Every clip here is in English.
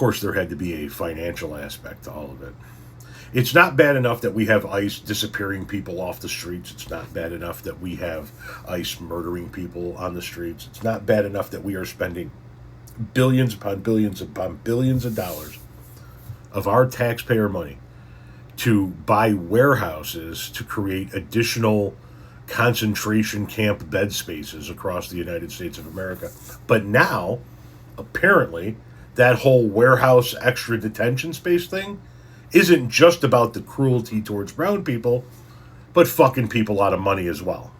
course, there had to be a financial aspect to all of it. It's not bad enough that we have ICE disappearing people off the streets. It's not bad enough that we have ICE murdering people on the streets. It's not bad enough that we are spending billions upon billions upon billions of dollars of our taxpayer money to buy warehouses to create additional concentration camp bed spaces across the United States of America. But now, apparently, that whole warehouse extra detention space thing isn't just about the cruelty towards brown people, but fucking people out of money as well.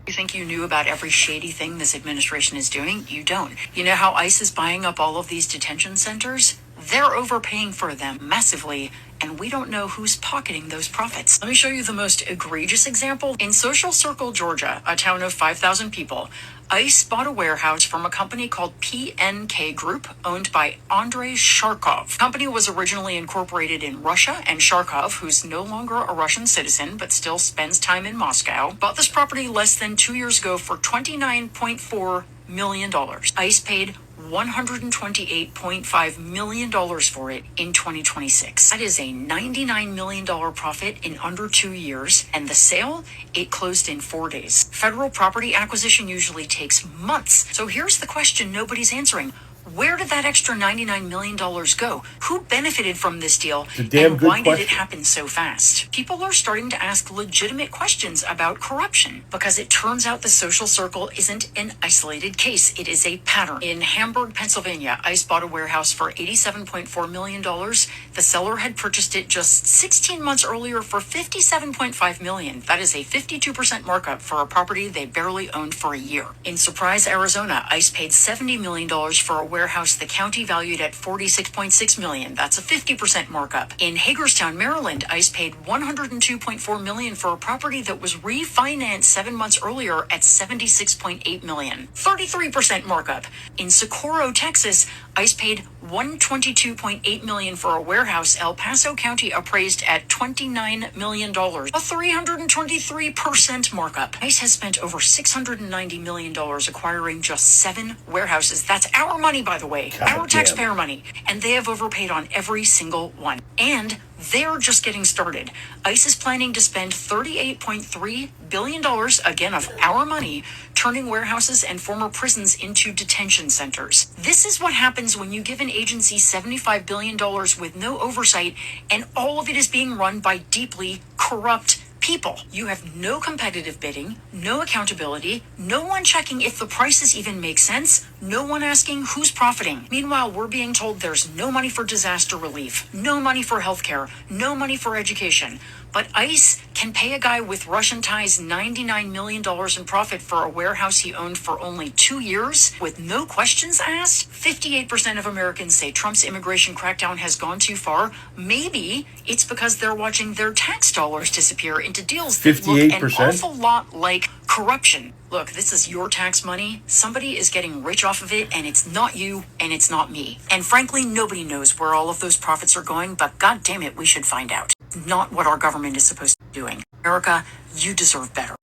You think you knew about every shady thing this administration is doing? You don't. You know how ICE is buying up all of these detention centers? They're overpaying for them massively, and we don't know who's pocketing those profits. Let me show you the most egregious example. In Social Circle, Georgia, a town of 5,000 people, ICE bought a warehouse from a company called PNK Group, owned by Andre Sharkov. The company was originally incorporated in Russia, and Sharkov, who's no longer a Russian citizen but still spends time in Moscow, bought this property less than 2 years ago for $29.4 million. ICE paid $128.5 million for it in 2026. That is a $99 million profit in under 2 years, and the sale, it closed in 4 days. Federal property acquisition usually takes months. So here's the question nobody's answering. Where did that extra $99 million go? Who benefited from this deal? And why did it happen so fast? People are starting to ask legitimate questions about corruption because it turns out the Social Circle isn't an isolated case. It is a pattern. In Hamburg, Pennsylvania, ICE bought a warehouse for $87.4 million. The seller had purchased it just 16 months earlier for $57.5 million. That is a 52% markup for a property they barely owned for a year. In Surprise, Arizona, ICE paid $70 million for a warehouse the county valued at $46.6 million. That's a 50% markup. In Hagerstown, Maryland, ICE paid $102.4 million for a property that was refinanced 7 months earlier at $76.8 million. 33% markup. In Sacorro, Texas, ICE paid $122.8 million for a warehouse El Paso County appraised at $29 million. A 323% markup. ICE has spent over $690 million acquiring just 7 warehouses. That's our money, by the way. Our taxpayer money. And they have overpaid on every single one. And they're just getting started. ICE is planning to spend $38.3 billion, again of our money, turning warehouses and former prisons into detention centers. This is what happens when you give an agency $75 billion with no oversight, and all of it is being run by deeply corrupt people. You have no competitive bidding, no accountability, no one checking if the prices even make sense, no one asking who's profiting. Meanwhile, we're being told there's no money for disaster relief, no money for healthcare, no money for education. But ICE can pay a guy with Russian ties $99 million in profit for a warehouse he owned for only 2 years with no questions asked. 58% of Americans say Trump's immigration crackdown has gone too far. Maybe it's because they're watching their tax dollars disappear into deals that look an awful lot like corruption. Look, this is your tax money. Somebody is getting rich off of it, and it's not you, and it's not me. And frankly, nobody knows where all of those profits are going, but God damn it, we should find out. Not what our government is supposed to be doing. America, you deserve better.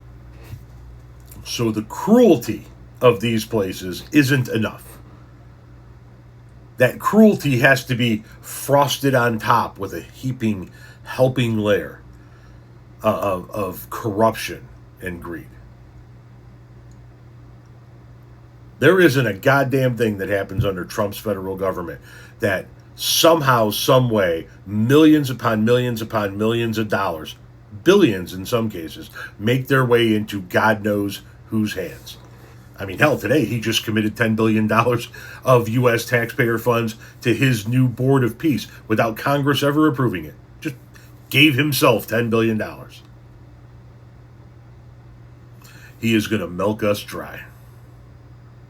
So the cruelty of these places isn't enough. That cruelty has to be frosted on top with a heaping, helping layer of corruption and greed. There isn't a goddamn thing that happens under Trump's federal government that somehow, some way, millions upon millions upon millions of dollars, billions in some cases, make their way into God knows whose hands. I mean, hell, today he just committed $10 billion of U.S. taxpayer funds to his new Board of Peace without Congress ever approving it. Just gave himself $10 billion. He is going to milk us dry.